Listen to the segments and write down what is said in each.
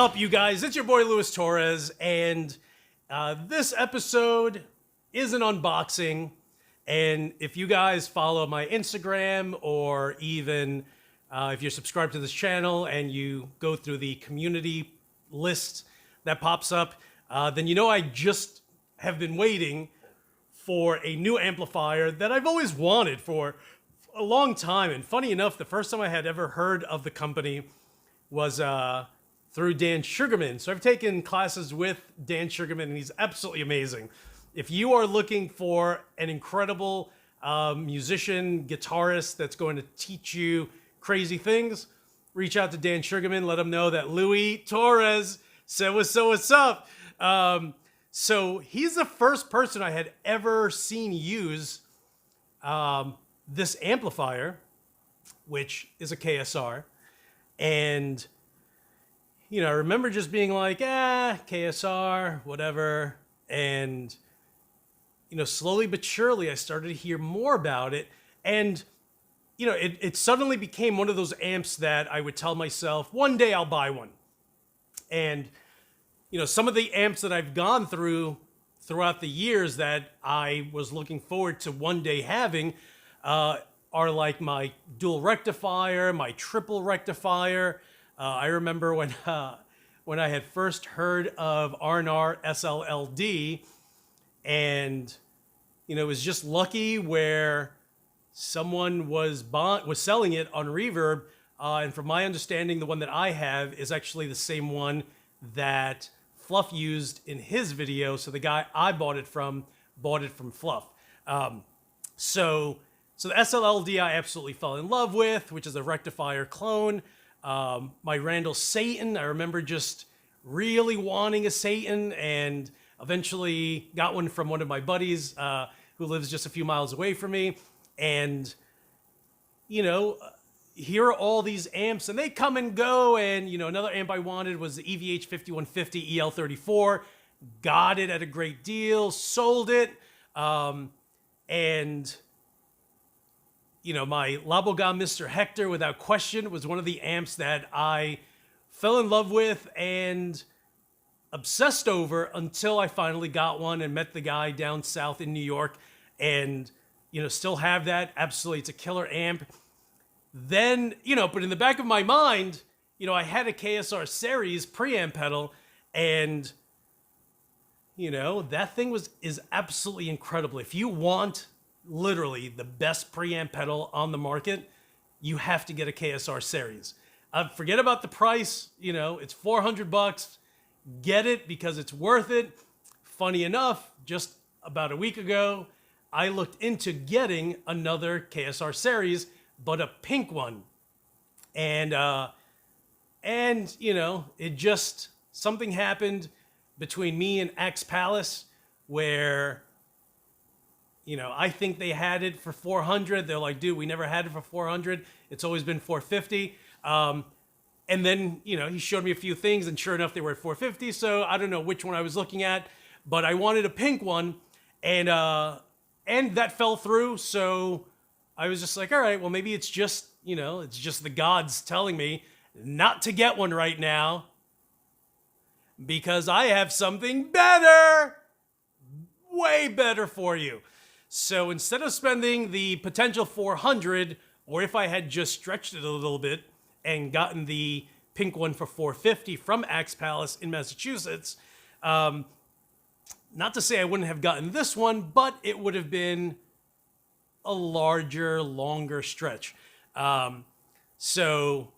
up, you guys? It's your boy Luis Torres, and this episode is an unboxing. And if you guys follow my Instagram, or even if you're subscribed to this channel and you go through the community list that pops up, then you know I just have been waiting for a new amplifier that I've always wanted for a long time. And funny enough, the first time I had ever heard of the company was through Dan Sugarman. So I've taken classes with Dan Sugarman, and he's absolutely amazing. If you are looking for an incredible musician, guitarist that's going to teach you crazy things, reach out to Dan Sugarman. Let him know that Luis Torres said what's up. So he's the first person I had ever seen use this amplifier, which is a KSR. And you know, I remember just being like, KSR, whatever. And, you know, slowly but surely, I started to hear more about it. And, you know, it suddenly became one of those amps that I would tell myself, one day I'll buy one. And, you know, some of the amps that I've gone through throughout the years that I was looking forward to one day having are like my dual rectifier, my triple rectifier. I remember when I had first heard of R&R SLLD, and you know, it was just lucky where someone was selling it on Reverb, and from my understanding, the one that I have is actually the same one that Fluff used in his video. So the guy I bought it from Fluff. So the SLLD I absolutely fell in love with, which is a rectifier clone. My Randall Satan, I remember just really wanting a Satan, and eventually got one from one of my buddies who lives just a few miles away from me. And, you know, here are all these amps, and they come and go. And, you know, another amp I wanted was the EVH 5150 EL34. Got it at a great deal, sold it. And you know, my Labogam Mr. Hector, without question, was one of the amps that I fell in love with and obsessed over until I finally got one and met the guy down south in New York, and, you know, still have that. Absolutely, it's a killer amp. Then, you know, but in the back of my mind, you know, I had a KSR Ares preamp pedal, and, you know, that thing is absolutely incredible. If you want literally the best preamp pedal on the market, you have to get a KSR series. Forget about the price. You know, it's $400. Get it because it's worth it. Funny enough, just about a week ago, I looked into getting another KSR series, but a pink one. And you know, it just, something happened between me and Axe Palace where, you know, I think they had it for $400. They're like, dude, we never had it for $400. It's always been $450. And then, you know, he showed me a few things, and sure enough, they were at $450. So I don't know which one I was looking at, but I wanted a pink one, and that fell through. So I was just like, all right, well, maybe it's just, you know, it's just the gods telling me not to get one right now because I have something better, way better for you. So instead of spending the potential $400, or if I had just stretched it a little bit and gotten the pink one for $450 from Axe Palace in Massachusetts, not to say I wouldn't have gotten this one, but it would have been a larger, longer stretch. So,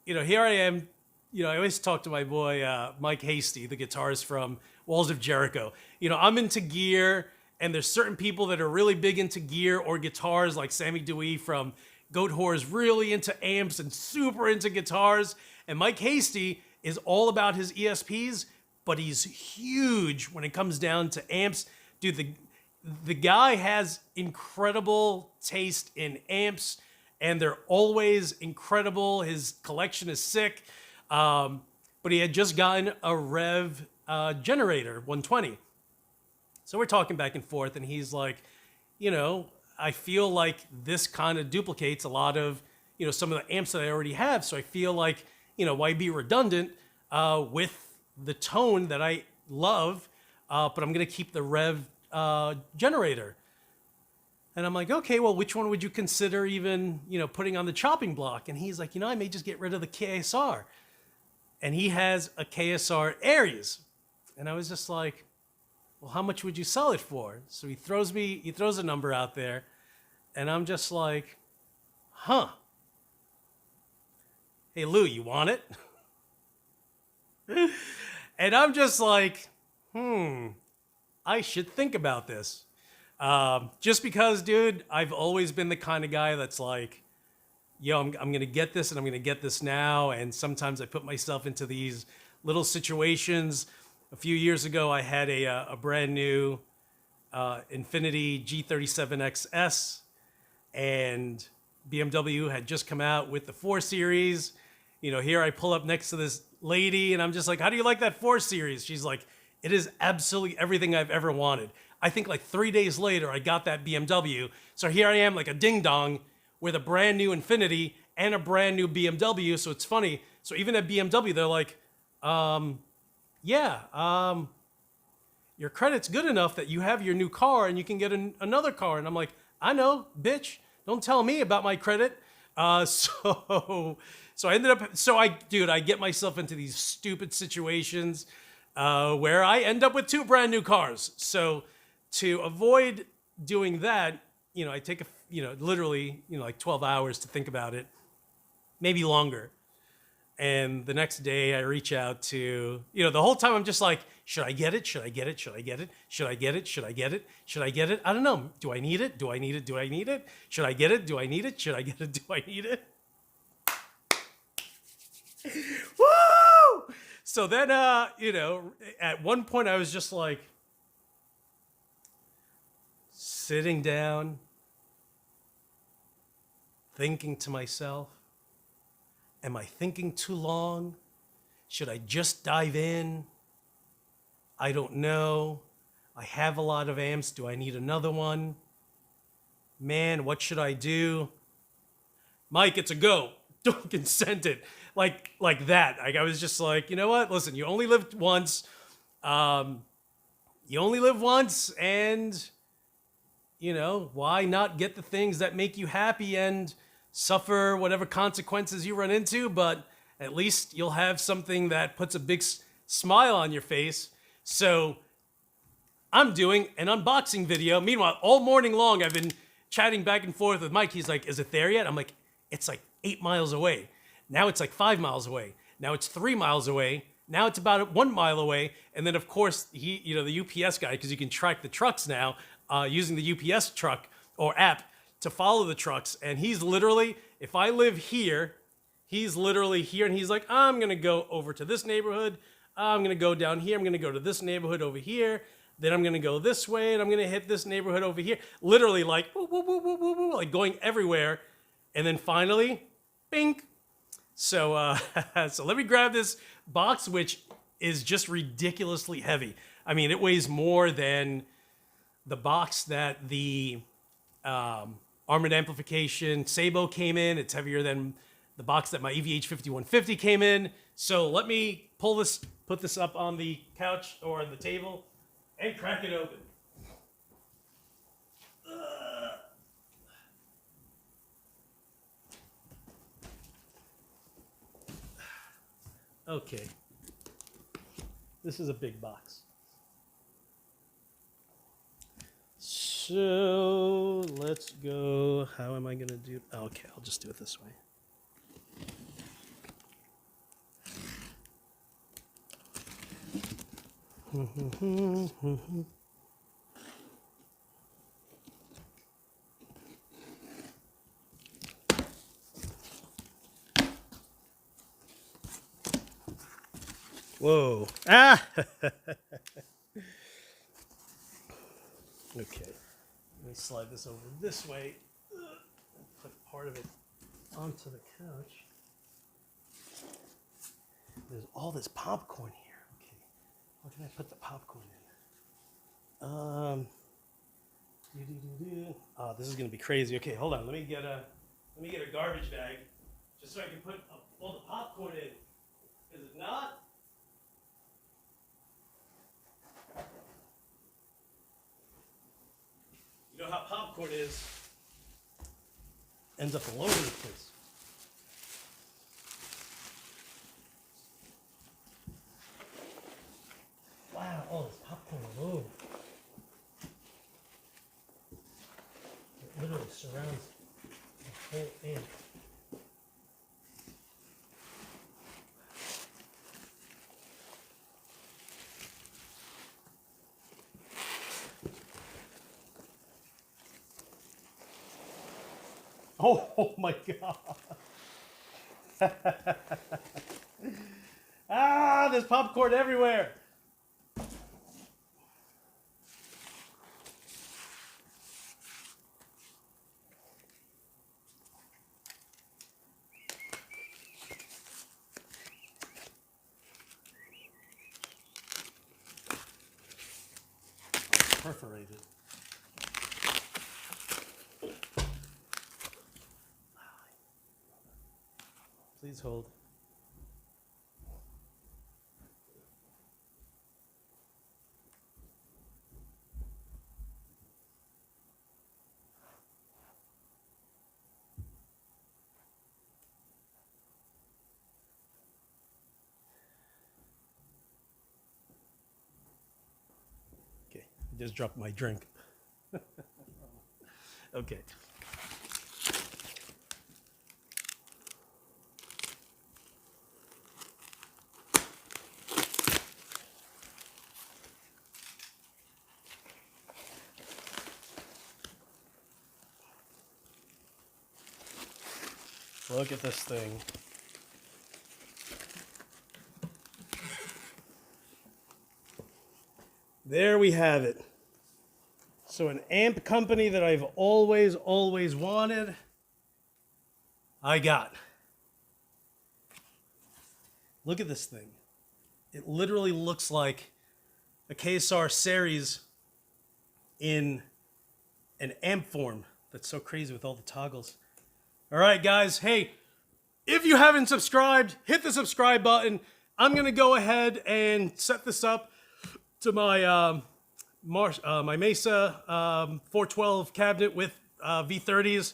you know, here I am. You know, I always talk to my boy, Mike Hasty, the guitarist from Walls of Jericho. You know, I'm into gear. And there's certain people that are really big into gear or guitars, like Sammy Dewey from Goat Whore is really into amps and super into guitars. And Mike Hasty is all about his ESPs, but he's huge when it comes down to amps. Dude, the guy has incredible taste in amps, and they're always incredible. His collection is sick. But he had just gotten a Rev generator 120. So we're talking back and forth, and he's like, you know, I feel like this kind of duplicates a lot of, you know, some of the amps that I already have. So I feel like why be redundant with the tone that I love, but I'm going to keep the rev generator. And I'm like, okay, well, which one would you consider even, putting on the chopping block? And he's like, I may just get rid of the KSR. And he has a KSR Ares. And I was just like, well, how much would you sell it for? So he throws a number out there. And I'm just like, huh. Hey, Lou, you want it? And I'm just like, I should think about this. Just because, dude, I've always been the kind of guy that's like, yo, I'm going to get this and I'm going to get this now. And sometimes I put myself into these little situations. A few years ago, I had a brand new Infiniti G37XS, and BMW had just come out with the 4 Series. Here I pull up next to this lady and I'm just like, how do you like that 4 Series? She's like, it is absolutely everything I've ever wanted. I think like 3 days later, I got that BMW. So here I am like a ding dong with a brand new Infiniti and a brand new BMW. So it's funny. So even at BMW, they're like, your credit's good enough that you have your new car and you can get another car. And I'm like, I know, bitch. Don't tell me about my credit. So I ended up, I get myself into these stupid situations where I end up with 2 brand new cars. So to avoid doing that, I take literally, like 12 hours to think about it, maybe longer. And the next day I reach out to, the whole time I'm just like, should I get it? Should I get it? Should I get it? Should I get it? Should I get it? Should I get it? I don't know. Do I need it? Do I need it? Do I need it? Should I get it? Do I need it? Should I get it? Do I need it? Woo! So then, at one point I was just like sitting down, thinking to myself, am I thinking too long? Should I just dive in? I don't know. I have a lot of amps. Do I need another one? Man, what should I do? Mike, it's a go. Don't consent it. Like that. I was just like, you know what? Listen, you only lived once. And, why not get the things that make you happy and suffer whatever consequences you run into, but at least you'll have something that puts a big smile on your face. So I'm doing an unboxing video. Meanwhile, all morning long, I've been chatting back and forth with Mike. He's like, is it there yet? I'm like, it's like 8 miles away. Now it's like 5 miles away. Now it's 3 miles away. Now it's about 1 mile away. And then, of course, the UPS guy, because you can track the trucks now using the UPS truck or app to follow the trucks. And he's literally, if I live here, he's literally here. And he's like, I'm going to go over to this neighborhood. I'm going to go down here. I'm going to go to this neighborhood over here. Then I'm going to go this way. And I'm going to hit this neighborhood over here. Literally like, woo, woo, woo, woo, woo, woo, like going everywhere. And then finally, bing. So, so let me grab this box, which is just ridiculously heavy. I mean, it weighs more than the box that the Armored Amplification Sabo came in. It's heavier than the box that my EVH 5150 came in. So let me put this up on the couch or on the table and crack it open. Okay. This is a big box. So let's go. How am I going to do? Okay, I'll just do it this way. Whoa. Ah! Okay. Let me slide this over this way. Put part of it onto the couch. There's all this popcorn here. Okay. Where can I put the popcorn in? Oh, this is gonna be crazy. Okay, hold on. Let me get a garbage bag just so I can put all the popcorn in. Is it not? You know how popcorn is. Ends up all over the place. Wow, oh, there's popcorn all over. It literally surrounds the whole amp. Oh my God. Ah, there's popcorn everywhere. Perforated. Please hold. Okay, I just dropped my drink. Okay. Look at this thing. There we have it. So an amp company that I've always wanted, I got. Look at this thing. It literally looks like a KSR Ares in an amp form. That's so crazy with all the toggles. All right, guys. Hey, if you haven't subscribed, hit the subscribe button. I'm going to go ahead and set this up to my my Mesa 412 cabinet with V30s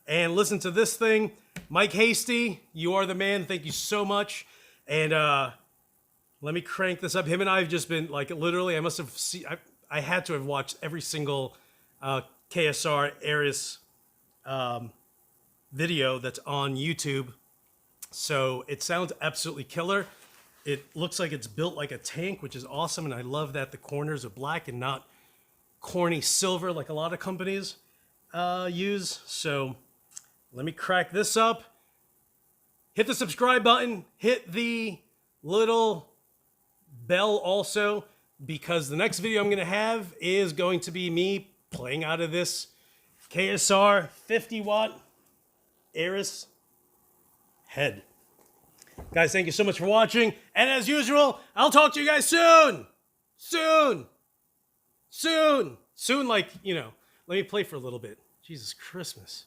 and listen to this thing. Mike Hasty, you are the man. Thank you so much. And let me crank this up. Him and I have just been, like, literally, I must have seen, I had to have watched every single KSR Ares video that's on YouTube. So it sounds absolutely killer. It looks like it's built like a tank, which is awesome. And I love that the corners are black and not corny silver like a lot of companies use. So let me crack this up. Hit the subscribe button. Hit the little bell also, because the next video I'm going to have is going to be me playing out of this KSR 50-watt Ares head. Guys, thank you so much for watching. And as usual, I'll talk to you guys soon. Soon, like, you know, let me play for a little bit. Jesus Christmas.